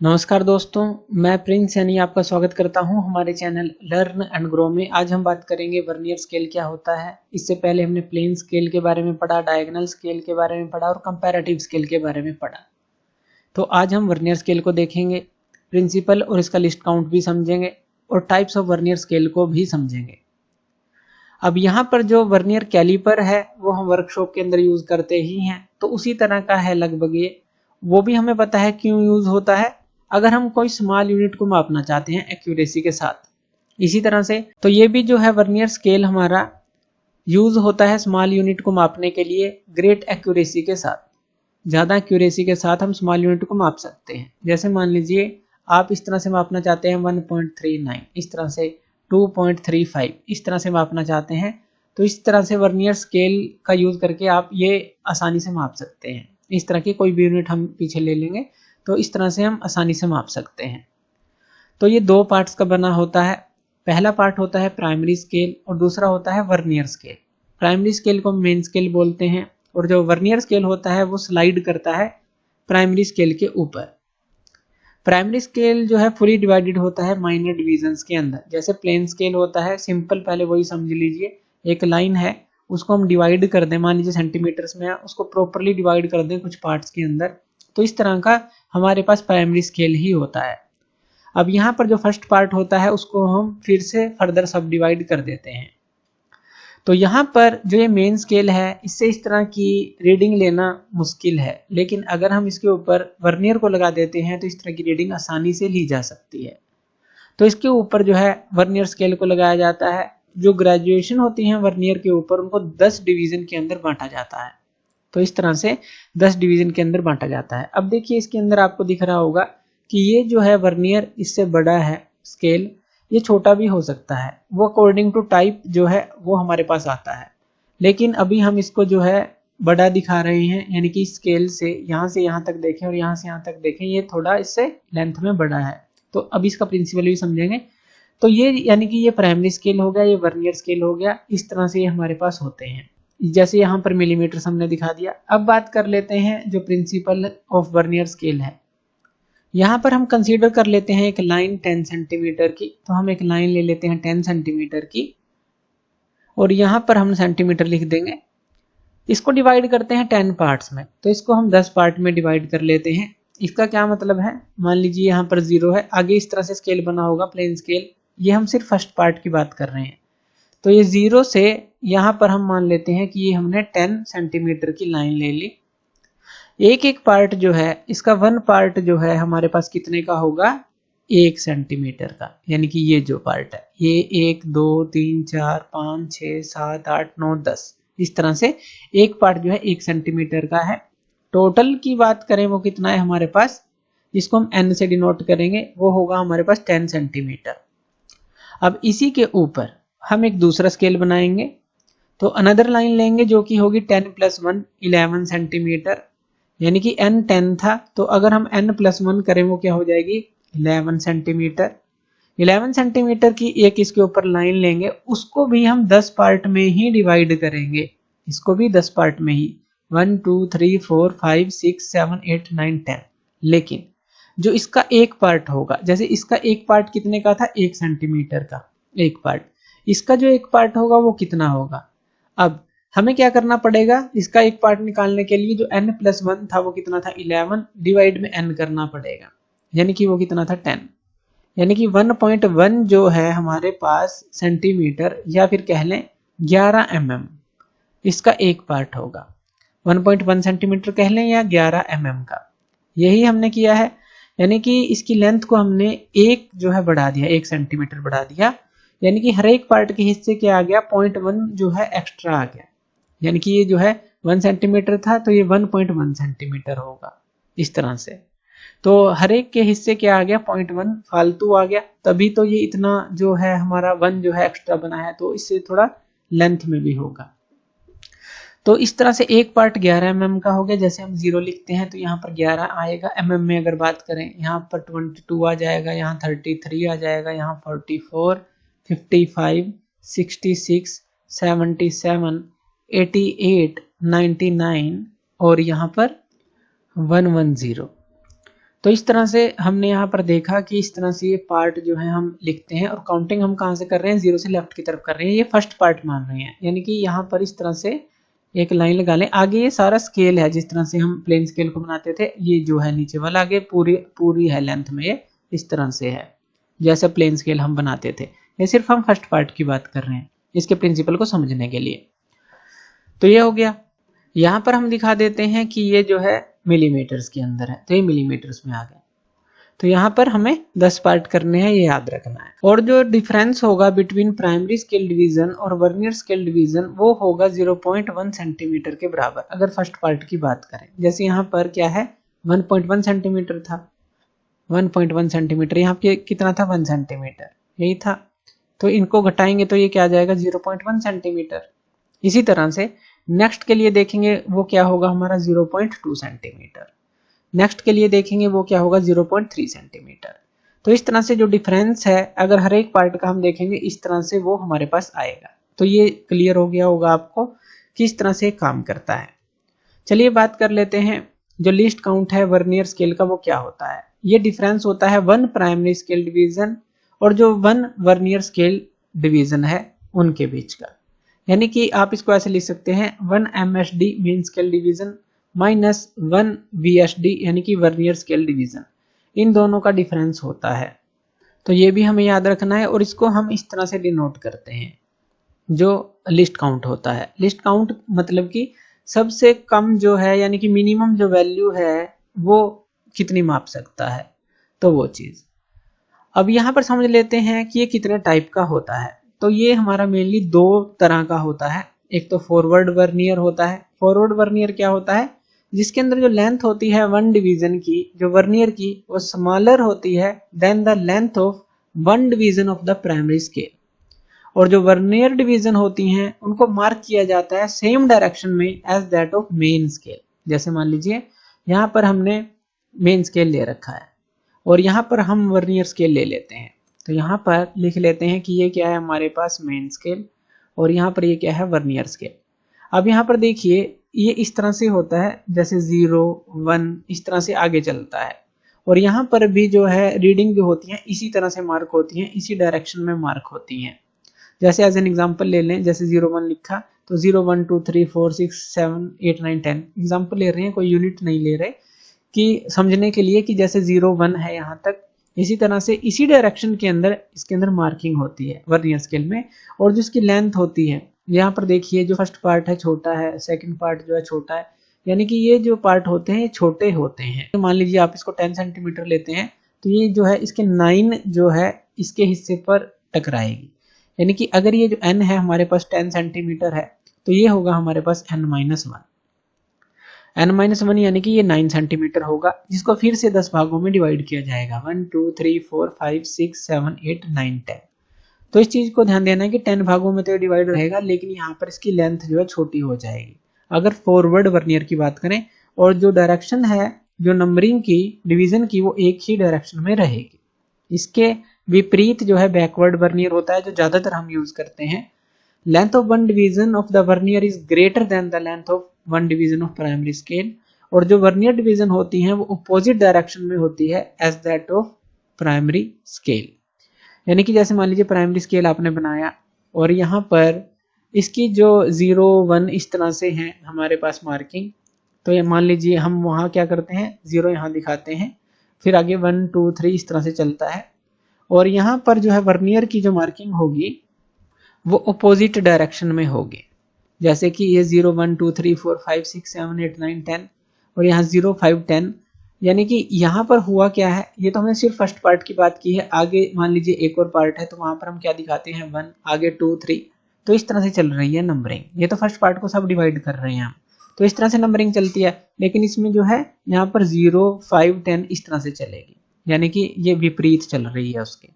नमस्कार दोस्तों, मैं प्रिंस यानी आपका स्वागत करता हूं हमारे चैनल लर्न एंड ग्रो में। आज हम बात करेंगे वर्नियर स्केल क्या होता है। इससे पहले हमने प्लेन स्केल के बारे में पढ़ा, डायगोनल स्केल के बारे में पढ़ा और कंपैरेटिव स्केल के बारे में पढ़ा। तो आज हम वर्नियर स्केल को देखेंगे, प्रिंसिपल और इसका लिस्ट काउंट भी समझेंगे और टाइप्स ऑफ वर्नियर स्केल को भी समझेंगे। अब यहाँ पर जो वर्नियर कैलिपर है वो हम वर्कशॉप के अंदर यूज करते ही हैं, तो उसी तरह का है लगभग ये। वो भी हमें पता है क्यों यूज होता है, अगर हम कोई स्मॉल यूनिट को मापना चाहते हैं एक्यूरेसी के साथ। इसी तरह से तो ये भी जो है वर्नियर स्केल हमारा यूज होता है स्मॉल यूनिट को मापने के लिए ग्रेट एक्यूरेसी के साथ। ज्यादा एक्यूरेसी के साथ हम स्मॉल यूनिट को माप सकते हैं। जैसे मान लीजिए आप इस तरह से मापना चाहते हैं 1.39, इस तरह से 2.35, इस तरह से मापना चाहते हैं, तो इस तरह से वर्नियर स्केल का यूज करके आप ये आसानी से माप सकते हैं। इस तरह की कोई भी यूनिट हम पीछे ले लेंगे तो इस तरह से हम आसानी से माप सकते हैं। तो ये दो पार्ट्स का बना होता है। पहला पार्ट होता है प्राइमरी स्केल और दूसरा होता है वर्नियर स्केल। प्राइमरी स्केल को मेन स्केल बोलते हैं और जो वर्नियर स्केल होता है वो स्लाइड करता है प्राइमरी स्केल के ऊपर। प्राइमरी स्केल जो है फुली डिवाइडेड होता है माइनर डिविजन्स के अंदर। जैसे प्लेन स्केल होता है सिंपल, पहले वही समझ लीजिए। एक लाइन है, उसको हम डिवाइड कर दें, मान लीजिए सेंटीमीटर्स में है, उसको प्रॉपरली डिवाइड कर दें कुछ पार्ट्स के अंदर, तो इस तरह का हमारे पास प्राइमरी स्केल ही होता है। अब यहाँ पर जो फर्स्ट पार्ट होता है उसको हम फिर से फर्दर सब डिवाइड कर देते हैं। तो यहाँ पर जो ये मेन स्केल है इससे इस तरह की रीडिंग लेना मुश्किल है, लेकिन अगर हम इसके ऊपर वर्नियर को लगा देते हैं तो इस तरह की रीडिंग आसानी से ली जा सकती है। तो इसके ऊपर जो है वर्नियर स्केल को लगाया जाता है। जो ग्रेजुएशन होती है वर्नियर के ऊपर उनको 10 डिवीजन के अंदर बांटा जाता है। तो इस तरह से 10 डिवीजन के अंदर बांटा जाता है। अब देखिए इसके अंदर आपको दिख रहा होगा कि ये जो है वर्नियर इससे बड़ा है स्केल, ये छोटा भी हो सकता है, वो अकॉर्डिंग टू टाइप जो है वो हमारे पास आता है। लेकिन अभी हम इसको जो है बड़ा दिखा रहे हैं, यानी कि स्केल से यहाँ तक देखें और यहाँ से यहाँ तक देखें, ये थोड़ा इससे लेंथ में बड़ा है। तो अभी इसका प्रिंसिपल भी समझेंगे। तो ये यानी कि ये प्राइमरी स्केल हो गया, ये वर्नियर स्केल हो गया। इस तरह से ये हमारे पास होते हैं, जैसे यहाँ पर मिलीमीटर हमने दिखा दिया। अब बात कर लेते हैं जो प्रिंसिपल ऑफ वर्नियर स्केल है। यहाँ पर हम कंसीडर कर लेते हैं एक लाइन 10 सेंटीमीटर की। तो हम एक लाइन ले लेते हैं 10 सेंटीमीटर की और यहाँ पर हम सेंटीमीटर लिख देंगे। इसको डिवाइड करते हैं 10 पार्ट्स में, तो इसको हम 10 पार्ट में डिवाइड कर लेते हैं। इसका क्या मतलब है, मान लीजिए यहाँ पर 0 है, आगे इस तरह से स्केल बना होगा प्लेन स्केल। ये हम सिर्फ फर्स्ट पार्ट की बात कर रहे हैं। तो ये 0 से यहाँ पर हम मान लेते हैं कि ये हमने 10 सेंटीमीटर की लाइन ले ली। एक एक पार्ट जो है इसका 1 पार्ट जो है हमारे पास कितने का होगा, 1 सेंटीमीटर का। यानी कि ये जो पार्ट है ये 1 2 3 4 5 6 7 8 9 10, इस तरह से एक पार्ट जो है 1 सेंटीमीटर का है। टोटल की बात करें वो कितना है हमारे पास, जिसको हम n से डिनोट करेंगे, वो होगा हमारे पास 10 सेंटीमीटर। अब इसी के ऊपर हम एक दूसरा स्केल बनाएंगे। तो अनदर लाइन लेंगे जो कि होगी 10 + 1 11 सेंटीमीटर। यानी कि n 10 था, तो अगर हम n + 1 करें वो क्या हो जाएगी 11 सेंटीमीटर। 11 सेंटीमीटर की एक इसके ऊपर लाइन लेंगे, उसको भी हम 10 पार्ट में ही डिवाइड करेंगे। इसको भी 10 पार्ट में ही, 1 2 3 4 5 6 7 8 9 10। लेकिन जो इसका एक पार्ट होगा, जैसे इसका एक पार्ट कितने का था, 1 सेंटीमीटर का एक पार्ट, इसका जो एक पार्ट होगा वो कितना होगा। अब हमें क्या करना पड़ेगा, इसका एक पार्ट निकालने के लिए जो n + 1 था वो कितना था 11, डिवाइड में n करना पड़ेगा, यानी कि वो कितना था 10। यानी कि 1.1 जो है हमारे पास सेंटीमीटर, या फिर कह लें 11 mm, इसका एक पार्ट होगा। 1.1 सेंटीमीटर कह लें या 11 mm का, यही हमने किया है। यानी कि इसकी लेंथ को हमने एक जो है बढ़ा दिया, 1 सेंटीमीटर बढ़ा दिया। यानी कि हर एक पार्ट के हिस्से क्या आ गया, 0.1 जो है एक्स्ट्रा आ गया। यानी कि ये जो है 1 सेंटीमीटर था तो ये 1.1 सेंटीमीटर होगा, इस तरह से। तो हर एक के हिस्से क्या आ गया, 0.1 फालतू आ गया, तभी तो ये इतना जो है हमारा 1 जो है एक्स्ट्रा बना है। तो इससे थोड़ा लेंथ में भी होगा। तो इस तरह से एक पार्ट 11 mm का हो गया। जैसे हम 0 लिखते हैं तो यहाँ पर 11 आएगा। mm में अगर बात करें यहाँ पर 22 आ जाएगा, यहाँ 33 आ जाएगा, यहाँ 44 55 66 77 88 99 और यहाँ पर 110। तो इस तरह से हमने यहाँ पर देखा कि इस तरह से ये पार्ट जो है हम लिखते हैं और काउंटिंग हम कहाँ से कर रहे हैं, 0 से लेफ्ट की तरफ कर रहे हैं। ये फर्स्ट पार्ट मान रहे हैं, यानी कि यहाँ पर इस तरह से एक लाइन लगा लें। आगे ये सारा स्केल है, जिस तरह से हम प्लेन स्केल को बनाते थे, ये जो है नीचे वाला आगे पूरी है लेंथ में, ये इस तरह से है जैसे प्लेन स्केल हम बनाते थे। ये सिर्फ हम फर्स्ट पार्ट की बात कर रहे हैं इसके प्रिंसिपल को समझने के लिए। तो ये हो गया। यहाँ पर हम दिखा देते हैं कि ये जो है मिलीमीटर्स के अंदर है, तो ये मिलीमीटर्स में आ गए। तो यहाँ पर हमें 10 पार्ट करने हैं, ये याद रखना है। और जो डिफरेंस होगा बिटवीन प्राइमरी स्केल डिवीजन और वर्नियर स्केल डिवीजन वो होगा 0.1 सेंटीमीटर के बराबर, अगर फर्स्ट पार्ट की बात करें। जैसे यहाँ पर क्या है, 1.1 सेंटीमीटर था, 1.1 सेंटीमीटर, यहाँ पे कितना था, 1 सेंटीमीटर, यही था। तो इनको घटाएंगे तो ये क्या आ जाएगा, 0.1 सेंटीमीटर। इसी तरह से नेक्स्ट के लिए देखेंगे वो क्या होगा हमारा, 0.2 सेंटीमीटर। नेक्स्ट के लिए देखेंगे वो क्या होगा, 0.3 सेंटीमीटर। तो इस तरह से जो डिफरेंस है, अगर हर एक पार्ट का हम देखेंगे इस तरह से वो हमारे पास आएगा। तो ये क्लियर हो गया होगा आपको कि इस तरह से काम करता है। चलिए बात कर लेते हैं जो लीस्ट काउंट है वर्नियर स्केल का, वो क्या होता है। ये डिफरेंस होता है 1 प्राइमरी स्केल डिवीजन और जो 1 वर्नियर स्केल डिवीजन है उनके बीच का। यानी कि आप इसको ऐसे लिख सकते हैं, 1 MSD mean scale division minus 1 VSD यानी कि वर्नियर स्केल डिवीजन, इन दोनों का डिफरेंस होता है। तो ये भी हमें याद रखना है और इसको हम इस तरह से डिनोट करते हैं जो लिस्ट काउंट होता है। लिस्ट काउंट मतलब कि सबसे कम जो है, यानी कि मिनिमम जो वैल्यू है वो कितनी माप सकता है, तो वो चीज। अब यहाँ पर समझ लेते हैं कि ये कितने टाइप का होता है। तो ये हमारा मेनली 2 तरह का होता है। एक तो फॉरवर्ड वर्नियर होता है। फॉरवर्ड वर्नियर क्या होता है, जिसके अंदर जो लेंथ होती है 1 डिवीजन की, जो वर्नियर की, वो स्मॉलर होती है than the length of 1 division of the primary scale. और जो वर्नियर डिवीजन होती हैं उनको मार्क किया जाता है सेम डायरेक्शन में as that of main scale. जैसे मान लीजिए यहाँ पर हमने मेन स्केल ले रखा है और यहाँ पर हम वर्नियर स्केल ले लेते हैं। तो यहाँ पर लिख लेते हैं कि ये क्या है हमारे पास, मेन स्केल, और यहाँ पर ये क्या है, वर्नियर स्केल। अब यहाँ पर देखिए ये इस तरह से होता है, जैसे 0, 1 इस तरह से आगे चलता है। और यहाँ पर भी जो है रीडिंग जो होती है इसी तरह से मार्क होती है, इसी डायरेक्शन में मार्क होती हैं। जैसे एज एन एग्जांपल ले लें, जैसे 0, 1 लिखा तो 0, 1, 2, 3, 4, 6, 7, 8, 9, 10 एग्जांपल ले रहे हैं, कोई यूनिट नहीं ले रहे, कि समझने के लिए कि जैसे 0, 1 है यहाँ तक, इसी तरह से इसी डायरेक्शन के अंदर इसके अंदर मार्किंग होती है वर्नियर स्केल में। और जो इसकी लेंथ होती है, यहाँ पर देखिए जो फर्स्ट पार्ट है छोटा है, सेकंड पार्ट जो है छोटा है, यानी कि ये जो पार्ट होते हैं ये छोटे होते हैं। तो मान लीजिए आप इसको 10 सेंटीमीटर लेते हैं तो ये जो है इसके 9 जो है इसके हिस्से पर टकराएगी। यानी कि अगर ये जो n है हमारे पास 10 सेंटीमीटर है तो ये होगा हमारे पास n-1, n-1 यानी कि ये 9 सेंटीमीटर होगा, जिसको फिर से 10 भागों में डिवाइड किया जाएगा, 1, 2, 3, 4, 5, 6, 7, 8, 9, 10। तो इस चीज को ध्यान देना है कि 10 भागों में तो डिवाइड रहेगा, लेकिन यहाँ पर इसकी लेंथ जो है छोटी हो जाएगी अगर फॉरवर्ड वर्नियर की बात करें। और जो डायरेक्शन है जो नंबरिंग की, डिवीजन की, वो एक ही डायरेक्शन में रहेगी। इसके विपरीत जो है बैकवर्ड वर्नियर होता है, जो ज्यादातर हम यूज करते हैं। Length of 1 division of the vernier is greater than the length of 1 division of primary scale. और जो वर्नियर डिवीजन होती हैं वो अपोजिट डायरेक्शन में होती है as that of primary scale. यानी कि जैसे मान लीजिए प्राइमरी स्केल आपने बनाया और यहाँ पर इसकी जो 0, 1 इस तरह से है हमारे पास मार्किंग, तो ये मान लीजिए हम वहाँ क्या करते हैं, 0 यहाँ दिखाते हैं, फिर आगे 1, 2, 3 इस तरह से चलता है। और यहाँ पर जो है वर्नियर की जो मार्किंग होगी वो अपोजिट डायरेक्शन में होगी, जैसे कि ये 0, 1, 2, 3, 4, 5, 6, 7, 8, 9, 10 और यहाँ 0, 5, 10। यानी कि यहाँ पर हुआ क्या है, ये तो हमने सिर्फ फर्स्ट पार्ट की बात की है। आगे मान लीजिए एक और पार्ट है तो वहां पर हम क्या दिखाते हैं, 1, आगे 2, 3। तो इस तरह से चल रही है नंबरिंग। ये तो फर्स्ट पार्ट को सब डिवाइड कर रहे हैं हम, तो इस तरह से नंबरिंग चलती है। लेकिन इसमें जो है यहाँ पर 0, 5, 10 इस तरह से चलेगी, यानी कि ये विपरीत चल रही है उसके।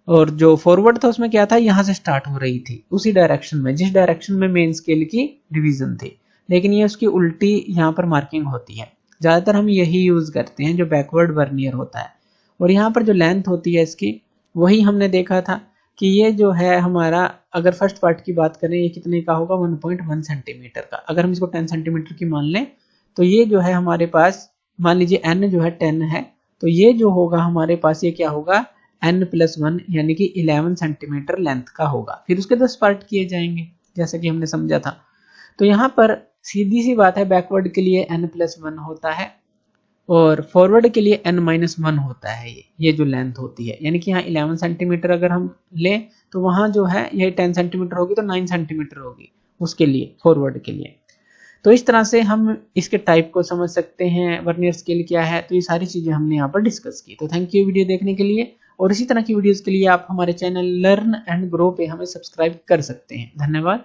और जो फॉरवर्ड था उसमें क्या था, यहाँ से स्टार्ट हो रही थी उसी डायरेक्शन में जिस डायरेक्शन में मेन स्केल की डिवीजन थी, लेकिन ये उसकी उल्टी यहाँ पर मार्किंग होती है। ज्यादातर हम यही यूज करते हैं जो बैकवर्ड वर्नियर होता है। और यहाँ पर जो लेंथ होती है इसकी, वही हमने देखा था कि ये जो है हमारा, अगर फर्स्ट पार्ट की बात करें, ये कितने का होगा, 1.1 सेंटीमीटर का। अगर हम इसको 10 सेंटीमीटर की मान लें तो ये जो है हमारे पास, मान लीजिए n जो है 10 है, तो ये जो होगा हमारे पास ये क्या होगा n+1 यानी कि 11 सेंटीमीटर लेंथ का होगा। फिर उसके 10 पार्ट किए जाएंगे जैसे कि हमने समझा था। तो यहाँ पर सीधी सी बात है, बैकवर्ड के लिए n+1 होता है और फॉरवर्ड के लिए n-1 होता है। ये जो लेंथ होती है, यानी कि यहाँ 11 सेंटीमीटर अगर हम लें तो वहाँ जो है ये 10 सेंटीमीटर होगी तो 9 सेंटीमीटर होगी उसके लिए, फॉरवर्ड के लिए। तो इस तरह से हम इसके टाइप को समझ सकते हैं, वर्नियर स्केल क्या है। तो ये सारी चीजें हमने यहाँ पर डिस्कस की। तो थैंक यू वीडियो देखने के लिए, और इसी तरह की वीडियोस के लिए आप हमारे चैनल लर्न एंड ग्रो पे हमें सब्सक्राइब कर सकते हैं। धन्यवाद।